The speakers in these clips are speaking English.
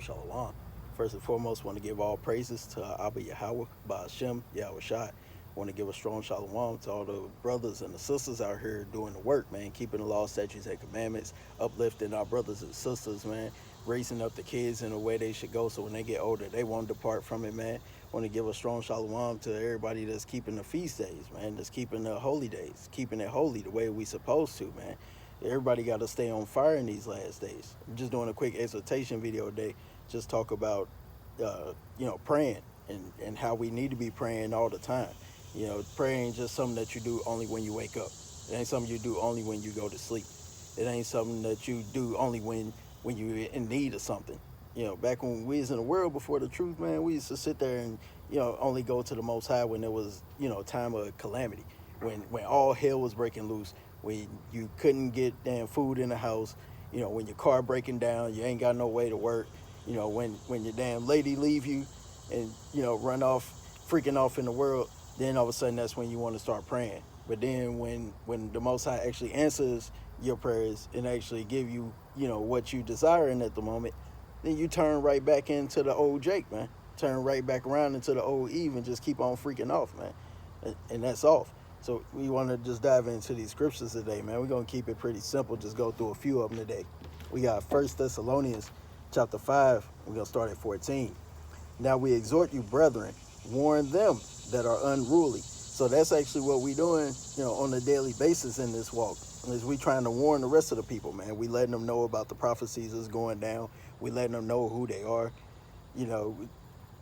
Shalom. First and foremost, want to give all praises to Abba Yahweh, Ba'ashem, Yahweh Shai. Want to give a strong shalom to all the brothers and the sisters out here doing the work, man, keeping the law, statutes, and commandments, uplifting our brothers and sisters, man, raising up the kids in the way they should go so when they get older, they won't depart from it, man. Want to give a strong shalom to everybody that's keeping the feast days, man, that's keeping the holy days, keeping it holy the way we supposed to, man. Everybody got to stay on fire in these last days. I'm just doing a quick exhortation video today. Just talk about, praying and how we need to be praying all the time. Praying is just something that you do only when you wake up. It ain't something you do only when you go to sleep. It ain't something that you do only when you're in need of something. Back when we was in the world before the truth, man, we used to sit there and, only go to the Most High when there was, time of calamity, when all hell was breaking loose, when you couldn't get damn food in the house, when your car breaking down, you ain't got no way to work, when your damn lady leave you and, run off, freaking off in the world, then all of a sudden that's when you want to start praying. But then when the Most High actually answers your prayers and actually give you, what you desiring at the moment, then you turn right back into the old Jake, man. Turn right back around into the old Eve and just keep on freaking off, man. And that's off. So we want to just dive into these scriptures today, man. We're going to keep it pretty simple. Just go through a few of them today. We got 1 Thessalonians chapter 5. We're going to start at 14. Now we exhort you, brethren, warn them that are unruly. So that's actually what we're doing, on a daily basis in this walk. Is we trying to warn the rest of the people, man. We letting them know about the prophecies that's going down. We letting them know who they are.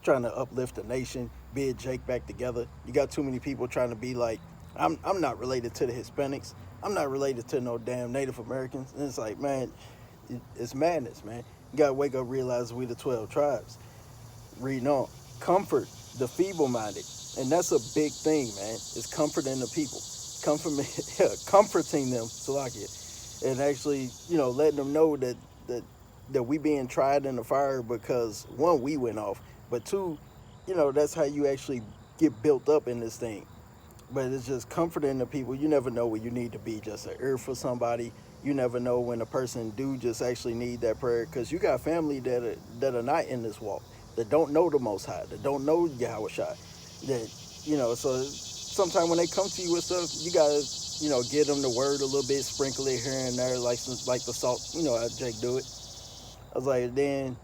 Trying to uplift the nation, bid Jake back together. You got too many people trying to be like, I'm not related to the Hispanics. I'm not related to no damn Native Americans. And it's like, man, it's madness, man. You got to wake up, realize we the 12 tribes. Reading on. Comfort the feeble-minded. And that's a big thing, man. It's comforting the people. Comforting them, Salakia. And actually, letting them know that we being tried in the fire because, one, we went off. But two, that's how you actually get built up in this thing. But it's just comforting the people. You never know where you need to be just an ear for somebody. You never know when a person do just actually need that prayer, because you got family that are not in this walk, that don't know the Most High, that don't know Yahweh Shai. That, so sometimes when they come to you with stuff, you got to, give them the word a little bit, sprinkle it here and there, like the salt, how Jake do it. I was like, then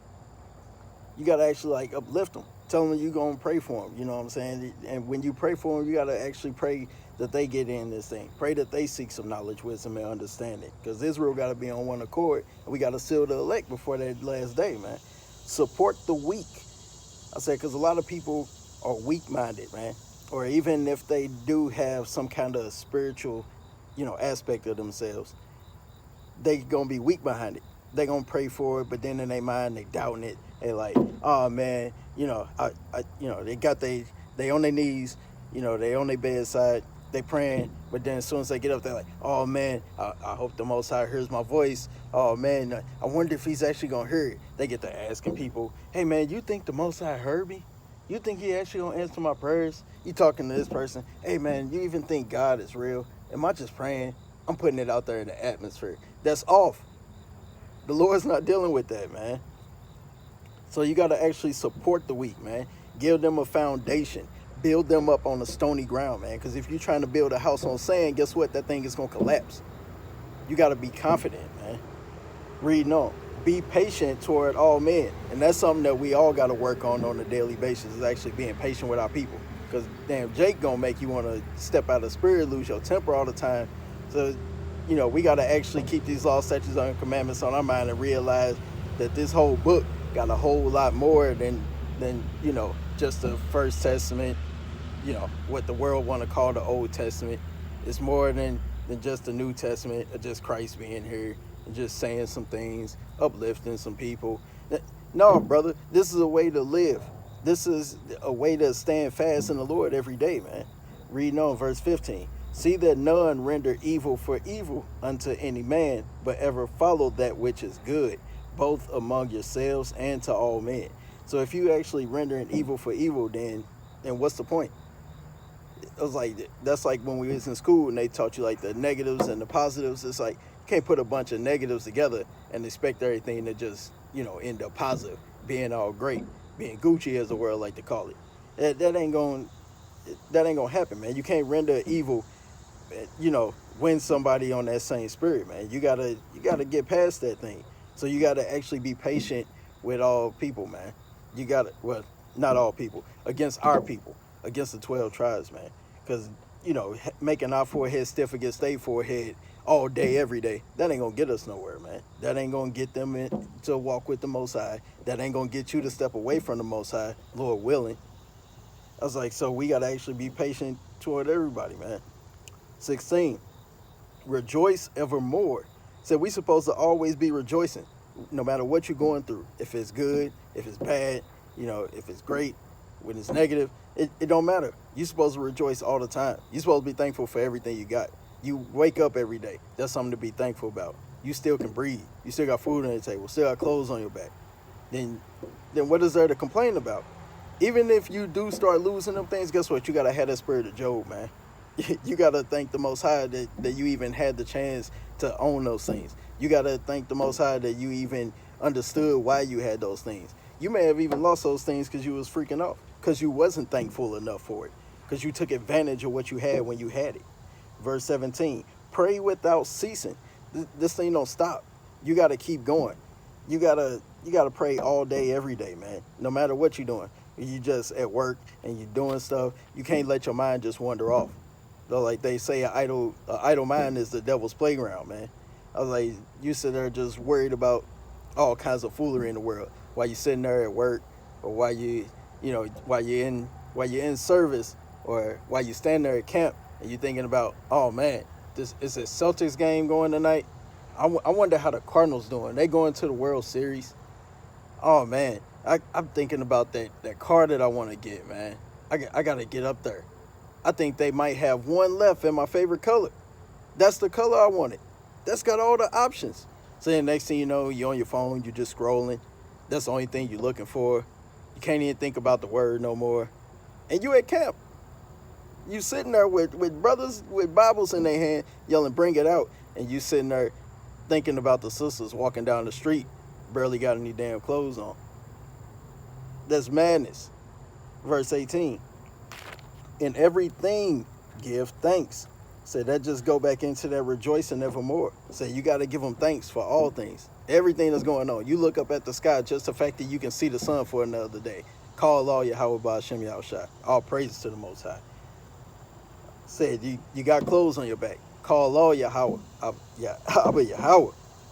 you got to actually like uplift them. Tell them you're going to pray for them, you know what I'm saying? And when you pray for them, you got to actually pray that they get in this thing. Pray that they seek some knowledge, wisdom, and understanding. Because Israel got to be on one accord, and we got to seal the elect before that last day, man. Support the weak. I said, because a lot of people are weak-minded, man. Or even if they do have some kind of spiritual, aspect of themselves, they going to be weak behind it. They going to pray for it, but then in their mind, they doubting it. They like, oh, man, they got they on their knees, they on their bedside, they praying, but then as soon as they get up, they're like, oh, man, I hope the Most High hears my voice. Oh, man, I wonder if he's actually going to hear it. They get to asking people, hey, man, you think the Most High heard me? You think he actually going to answer my prayers? You talking to this person, hey, man, you even think God is real? Am I just praying? I'm putting it out there in the atmosphere. That's off. The Lord's not dealing with that, man. So you got to actually support the weak, man. Give them a foundation. Build them up on the stony ground, man. Because if you're trying to build a house on sand, guess what? That thing is going to collapse. You got to be confident, man. Reading on. Be patient toward all men. And that's something that we all got to work on a daily basis, is actually being patient with our people. Because, damn, Jake going to make you want to step out of spirit, lose your temper all the time. So, we got to actually keep these laws, statutes, and commandments on our mind and realize that this whole book got a whole lot more than just the First Testament, what the world want to call the Old Testament. It's more than just the New Testament, or just Christ being here and just saying some things, uplifting some people. No, brother, this is a way to live. This is a way to stand fast in the Lord every day, man. Reading on verse 15. See that none render evil for evil unto any man, but ever follow that which is good, both among yourselves and to all men. So if you actually rendering evil for evil, then what's the point? It was like, that's like when we was in school and they taught you like the negatives and the positives. It's like, you can't put a bunch of negatives together and expect everything to just, end up positive. being all great, being Gucci as the world like to call it. That ain't gonna happen, man. You can't render evil, win somebody on that same spirit, man. You gotta get past that thing. So you gotta actually be patient with all people, man. You gotta, well, not all people, against our people, against the 12 tribes, man. Because making our forehead stiff against their forehead all day, every day, that ain't gonna get us nowhere, man. That ain't gonna get them to walk with the Most High. That ain't gonna get you to step away from the Most High, Lord willing. I was like, so we gotta actually be patient toward everybody, man. 16, rejoice evermore. So we supposed to always be rejoicing, no matter what you're going through. If it's good, if it's bad, if it's great, when it's negative, it don't matter. You're supposed to rejoice all the time. You're supposed to be thankful for everything you got. You wake up every day. That's something to be thankful about. You still can breathe. You still got food on your table. Still got clothes on your back. Then what is there to complain about? Even if you do start losing them things, guess what? You got to have that spirit of Job, man. You got to thank the Most High that you even had the chance to own those things. You got to thank the Most High that you even understood why you had those things. You may have even lost those things because you was freaking off, because you wasn't thankful enough for it, because you took advantage of what you had when you had it. Verse 17, pray without ceasing. This thing don't stop. You got to keep going. You gotta pray all day, every day, man. No matter what you're doing. You just at work and you're doing stuff, you can't let your mind just wander off. Though, like they say, an idle mind is the devil's playground, man. I was like, you sit there just worried about all kinds of foolery in the world while you're sitting there at work, or while while you're in service, or while you stand there at camp and you're thinking about, oh man, this is a Celtics game going tonight. I wonder how the Cardinals doing. They going to the World Series. Oh man, I'm thinking about that car that I want to get, man. I got to get up there. I think they might have one left in my favorite color. That's the color I wanted. That's got all the options. So then next thing you know, you're on your phone, you're just scrolling. That's the only thing you're looking for. You can't even think about the word no more. And you at camp. You sitting there with brothers with Bibles in their hand, yelling, bring it out. And you sitting there thinking about the sisters walking down the street, barely got any damn clothes on. That's madness. Verse 18. In everything, give thanks. So that just go back into that rejoicing evermore. So you got to give them thanks for all things. Everything that's going on. You look up at the sky, just the fact that you can see the sun for another day. Call all Yahweh Ba'ashem Yahushua. All praises to the Most High. Said you got clothes on your back. Call all Yahweh. Abba Yahweh.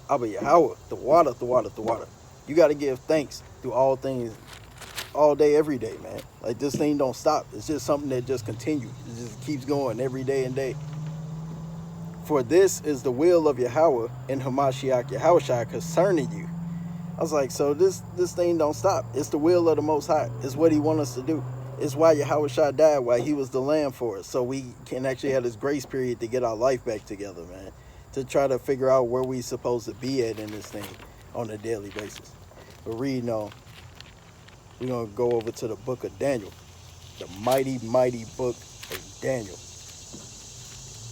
Abba Yahweh. The water. You got to give thanks through all things, all day, every day, man. Like, this thing don't stop. It's just something that just continues. It just keeps going every day and day. For this is the will of Yahweh and Hamashiach Yahushua concerning you. I was like, so this thing don't stop. It's the will of the Most High. It's what he wants us to do. It's why Yahushua died, why he was the lamb for us. So we can actually have this grace period to get our life back together, man. To try to figure out where we supposed to be at in this thing on a daily basis. But reading on, we're going to go over to the book of Daniel. The mighty, mighty book of Daniel.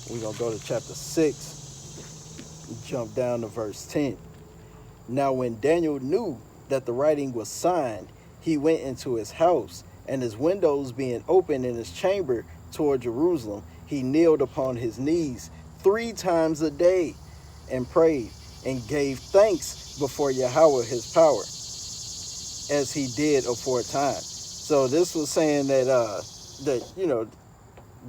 We're going to go to chapter 6. And jump down to verse 10. Now when Daniel knew that the writing was signed, he went into his house, and his windows being open in his chamber toward Jerusalem, he kneeled upon his knees 3 times a day and prayed and gave thanks before Yahweh his power, as he did aforetime. So this was saying that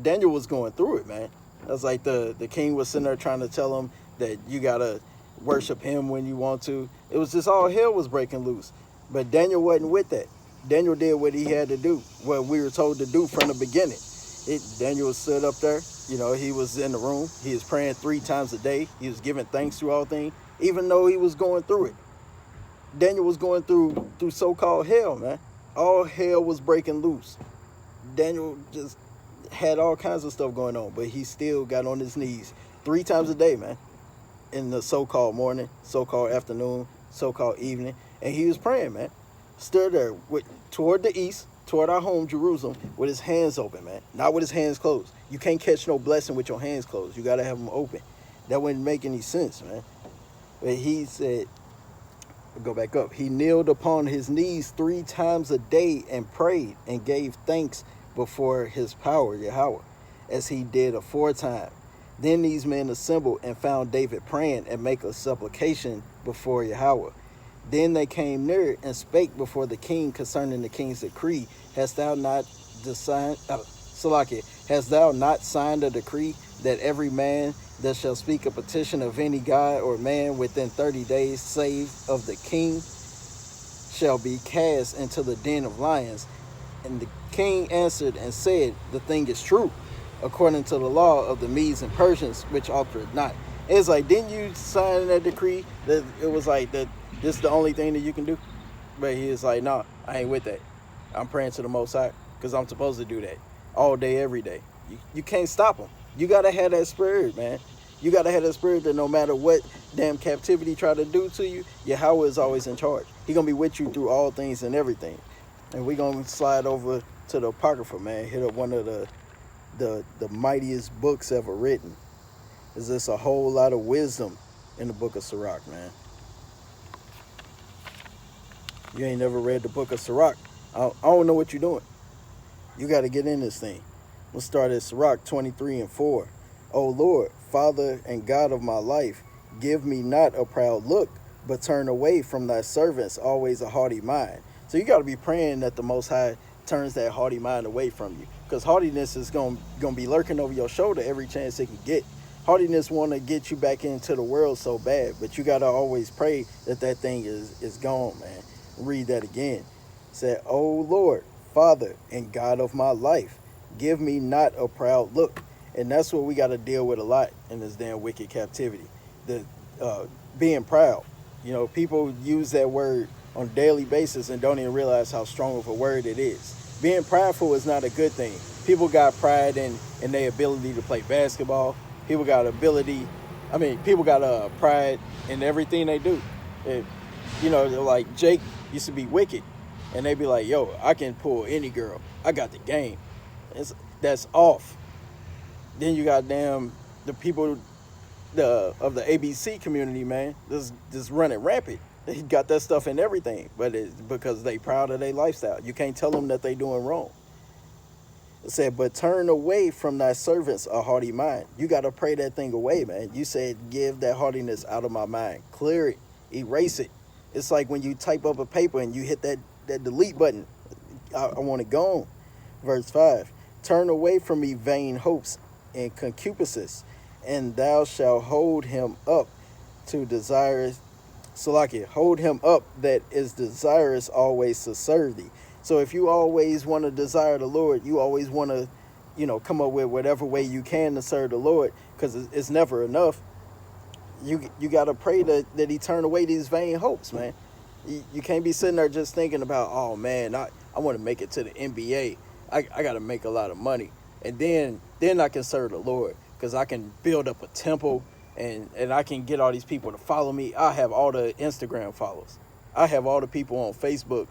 Daniel was going through it, man. That's like the king was sitting there trying to tell him that you gotta worship him when you want to. It was just all hell was breaking loose. But Daniel wasn't with that. Daniel did what he had to do, what we were told to do from the beginning. Daniel stood up there. He was in the room. He was praying 3 times a day. He was giving thanks through all things, even though he was going through it. Daniel was going through so-called hell, man. All hell was breaking loose. Daniel just had all kinds of stuff going on, but he still got on his knees 3 times a day, man. In the so-called morning, so-called afternoon, so-called evening. And he was praying, man. Stood there toward the east, toward our home, Jerusalem, with his hands open, man. Not with his hands closed. You can't catch no blessing with your hands closed. You got to have them open. That wouldn't make any sense, man. But he said, Go back up. He kneeled upon his knees 3 times a day and prayed and gave thanks before his power, Yahweh, as he did aforetime. Then these men assembled and found David praying and make a supplication before Yahweh. Then they came near and spake before the king concerning the king's decree. Hast thou not hast thou not signed a decree that every man that shall speak a petition of any god or man within 30 days, save of the king, shall be cast into the den of lions? And the king answered and said, the thing is true, according to the law of the Medes and Persians, which altereth not. It's like, didn't you sign that decree that it was like that this is the only thing that you can do? But he was like, no, I ain't with that. I'm praying to the Most High because I'm supposed to do that all day, every day. You can't stop him. You got to have that spirit, man. You got to have that spirit that no matter what damn captivity try to do to you, Yahweh is always in charge. He going to be with you through all things and everything. And we're going to slide over to the Apocrypha, man. Hit up one of the mightiest books ever written. Is this a whole lot of wisdom in the book of Sirach, man. You ain't never read the book of Sirach. I don't know what you're doing. You got to get in this thing. We'll start at Sirach 23:4. O Lord, Father and God of my life, give me not a proud look, but turn away from thy servants always a haughty mind. So you got to be praying that the Most High turns that haughty mind away from you, because haughtiness is going to be lurking over your shoulder every chance it can get. Haughtiness want to get you back into the world so bad, but you got to always pray that that thing is gone, man. Read that again. It said, O Lord, Father and God of my life, give me not a proud look. And that's what we got to deal with a lot in this damn wicked captivity. The being proud. You know, people use that word on a daily basis and don't even realize how strong of a word it is. Being prideful is not a good thing. People got pride in their ability to play basketball. People got pride in everything they do. You know, like Jake used to be wicked, and they be like, yo, I can pull any girl. I got the game. That's off. Then you got the people of the ABC community, man, just running rampant. They got that stuff in everything, but it's because they proud of their lifestyle. You can't tell them that they doing wrong. It said, but turn away from thy servants a haughty mind. You got to pray that thing away, man. You said, give that haughtiness out of my mind. Clear it. Erase it. It's like when you type up a paper and you hit that delete button. I want it gone. Verse 5. Turn away from me vain hopes and concupiscence, and thou shalt hold him up to desirous, hold him up that is desirous always to serve thee. So if you always want to desire the Lord, you always want to, come up with whatever way you can to serve the Lord, because it's never enough. You got to pray that he turn away these vain hopes, man. You can't be sitting there just thinking about, oh man, I want to make it to the NBA. I got to make a lot of money. And then I can serve the Lord, because I can build up a temple and I can get all these people to follow me. I have all the Instagram followers. I have all the people on Facebook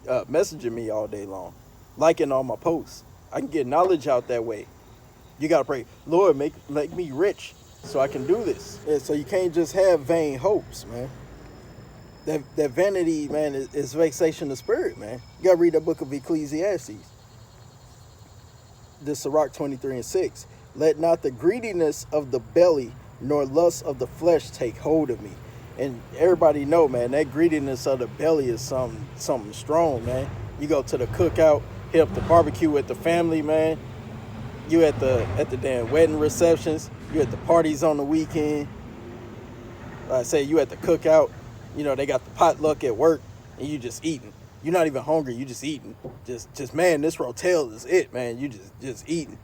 messaging me all day long, liking all my posts. I can get knowledge out that way. You got to pray, Lord, make me rich so I can do this. And so you can't just have vain hopes, man. That vanity, man, is vexation of spirit, man. You got to read that book of Ecclesiastes. This Sirach 23:6. Let not the greediness of the belly nor lust of the flesh take hold of me. And everybody know, man, that greediness of the belly is something strong, man. You go to the cookout, hit up the barbecue with the family, man. You at the damn wedding receptions. You at the parties on the weekend. Like I say, you at the cookout. They got the potluck at work, and you just eating. You're not even hungry. You just eating. Just man, this rotel is it, man. You just eating.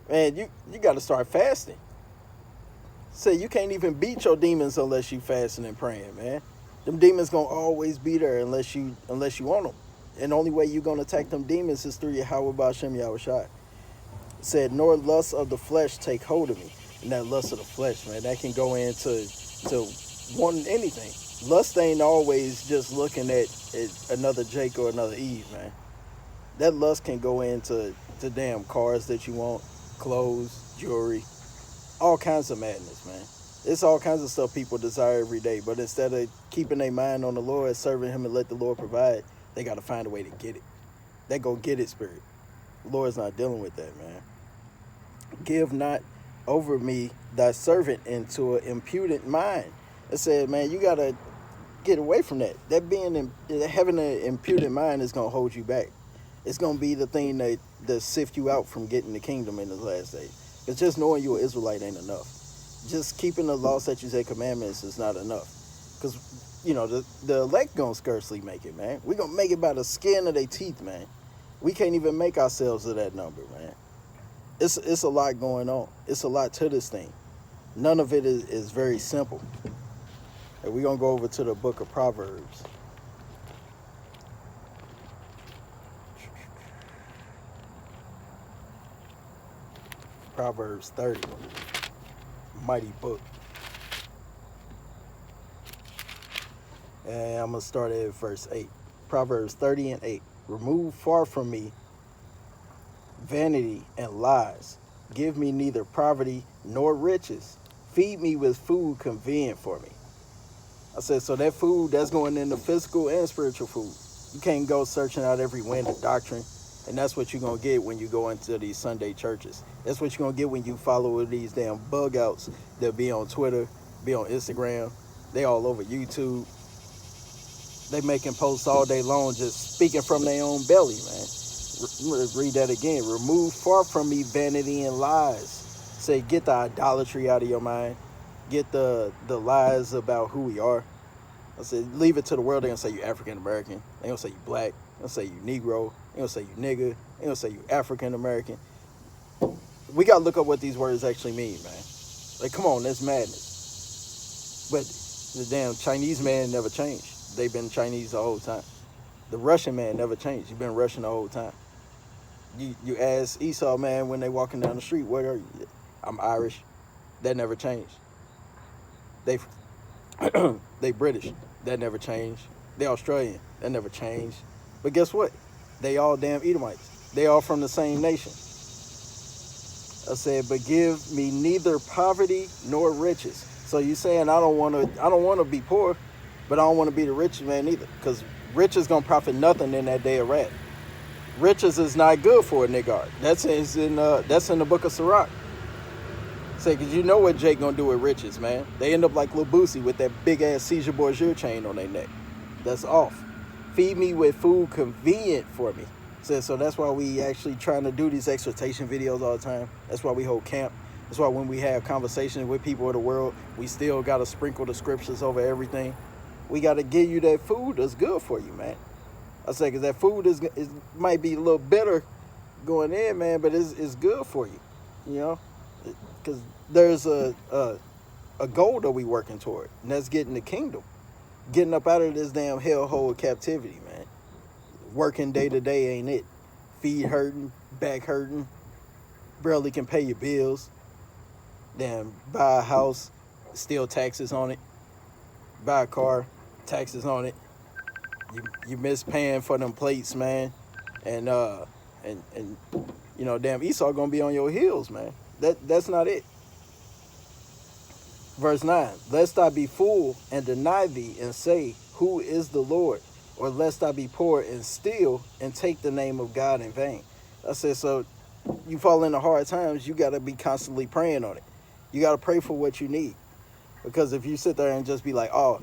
Man, you got to start fasting. Say you can't even beat your demons unless you fasting and praying, man. Them demons gonna always be there unless you want them. And the only way you gonna attack them demons is through Yahweh Ba'Shem Yahushai. Said, nor lust of the flesh take hold of me. And that lust of the flesh, man, that can go into wanting anything. Lust ain't always just looking at another Jake or another Eve, man. That lust can go into damn cars that you want, clothes, jewelry, all kinds of madness, man. It's all kinds of stuff people desire every day, but instead of keeping their mind on the Lord, serving Him and let the Lord provide, they got to find a way to get it. They go get it, spirit. The Lord's not dealing with that, man. Give not over me thy servant into an impudent mind. It said, man, you got to get away from that. That having an impudent mind is going to hold you back. It's going to be the thing that sift you out from getting the kingdom in the last days. It's just knowing you're an Israelite ain't enough. Just keeping the law, statutes, and commandments is not enough. Because, the elect going to scarcely make it, man. We're going to make it by the skin of their teeth, man. We can't even make ourselves to that number, man. It's a lot going on. It's a lot to this thing. None of it is very simple. And we're going to go over to the book of Proverbs. Proverbs 30. Mighty book. And I'm going to start at verse 8. Proverbs 30 and 8. Remove far from me vanity and lies. Give me neither poverty nor riches. Feed me with food convenient for me. I said, so that food, that's going into physical and spiritual food. You can't go searching out every wind of doctrine. And that's what you're going to get when you go into these Sunday churches. That's what you're going to get when you follow these damn bug outs that be on Twitter, be on Instagram. They all over YouTube. They making posts all day long just speaking from their own belly, man. Read that again. Remove far from me vanity and lies. Say, get the idolatry out of your mind. Get the lies about who we are. I said, leave it to the world. They're going to say you African American. They're going to say you black. They're going to say you Negro. They're going to say you nigger. They're going to say you African American. We got to look up what these words actually mean, man. Like, come on, that's madness. But the damn Chinese man never changed. They've been Chinese the whole time. The Russian man never changed. He's been Russian the whole time. You ask Esau, man, when they walking down the street, what are you? I'm Irish. That never changed. They British. That never changed. They Australian. That never changed. But guess what? They all damn Edomites. They all from the same nation. I said, but give me neither poverty nor riches. So you saying I don't want to be poor, but I don't want to be the richest man either, because riches gonna profit nothing in that day of wrath. Riches is not good for a nigga. That's in the book of Sirach. Say, because you know what Jake gonna do with riches, man. They end up like Lil Boosie with that big ass Caesar Borgia chain on their neck. That's off. Feed me with food convenient for me. So that's why we actually trying to do these exhortation videos all the time. That's why we hold camp. That's why when we have conversations with people of the world, we still got to sprinkle the scriptures over everything. We got to give you that food that's good for you, man. I say, because that food is might be a little bitter going in, man, but it's good for you, you know? Because there's a goal that we working toward, and that's getting the kingdom. Getting up out of this damn hellhole of captivity, man. Working day to day ain't it. Feet hurting, back hurting, barely can pay your bills. Damn, buy a house, still taxes on it. Buy a car, taxes on it. You miss paying for them plates, man. And damn Esau gonna be on your heels, man. That's not it. Verse 9, lest I be full and deny thee and say, who is the Lord? Or lest I be poor and steal and take the name of God in vain. I said, so you fall into hard times, you got to be constantly praying on it. You got to pray for what you need. Because if you sit there and just be like, oh,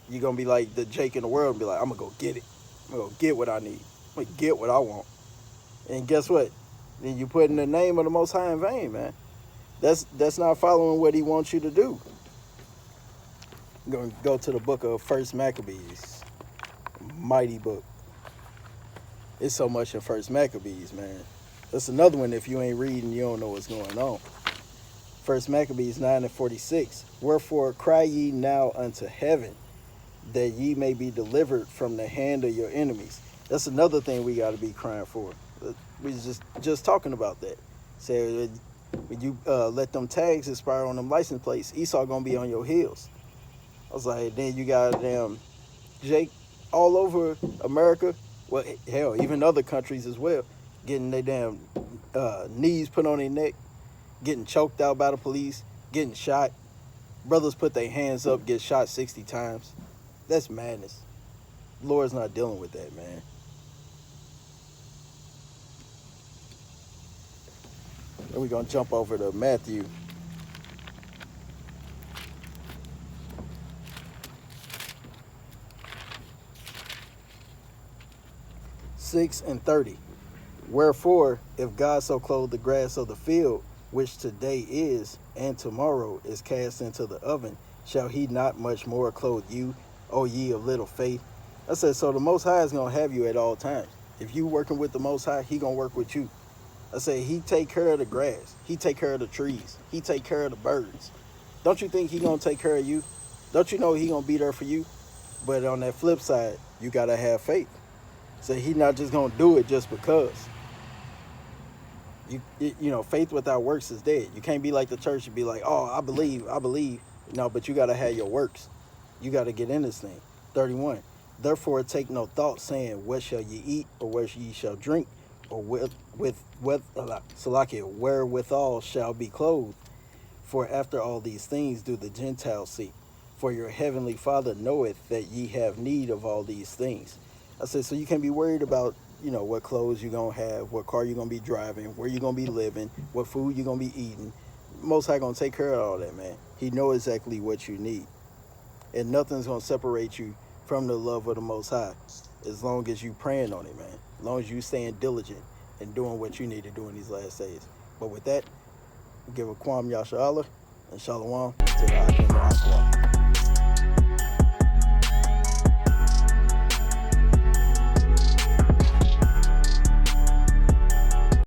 you're going to be like the Jake in the world and be like, I'm going to go get it. I'm going to go get what I need. I'm going to get what I want. And guess what? Then you put in the name of the Most High in vain, man. That's not following what he wants you to do. I'm going to go to the book of 1 Maccabees. Mighty book. It's so much in 1 Maccabees, man. That's another one, if you ain't reading, you don't know what's going on. 1 Maccabees 9:46. Wherefore cry ye now unto heaven, that ye may be delivered from the hand of your enemies. That's another thing we got to be crying for. We just talking about that. Say, when you let them tags expire on them license plates, Esau gonna be on your heels. I was like, then you got damn Jake all over America, well, hell, even other countries as well, getting their damn knees put on their neck, getting choked out by the police, getting shot. Brothers put their hands up, get shot 60 times. That's madness. Lord's not dealing with that, man. Then we're going to jump over to Matthew 6:30. Wherefore, if God so clothe the grass of the field, which today is, and tomorrow is cast into the oven, shall he not much more clothe you, O ye of little faith? I said, so the Most High is going to have you at all times. If you working with the Most High, he going to work with you. I said, he take care of the grass. He take care of the trees. He take care of the birds. Don't you think he going to take care of you? Don't you know he going to be there for you? But on that flip side, you got to have faith. So he not just going to do it just because. You know, faith without works is dead. You can't be like the church and be like, oh, I believe. No, but you got to have your works. You got to get in this thing. 31. Therefore take no thought, saying, what shall ye eat, or what ye shall drink, or wherewithal shall be clothed. For after all these things do the Gentiles seek. For your heavenly Father knoweth that ye have need of all these things. I said, so you can't be worried about, you know, what clothes you're going to have, what car you're going to be driving, where you're going to be living, what food you're going to be eating. Most High going to take care of all that, man. He know exactly what you need. And nothing's going to separate you from the love of the Most High as long as you praying on it, man. As long as you staying diligent and doing what you need to do in these last days. But with that, we give a Kwam Yasha Allah and Shalom to the Akim Aqua.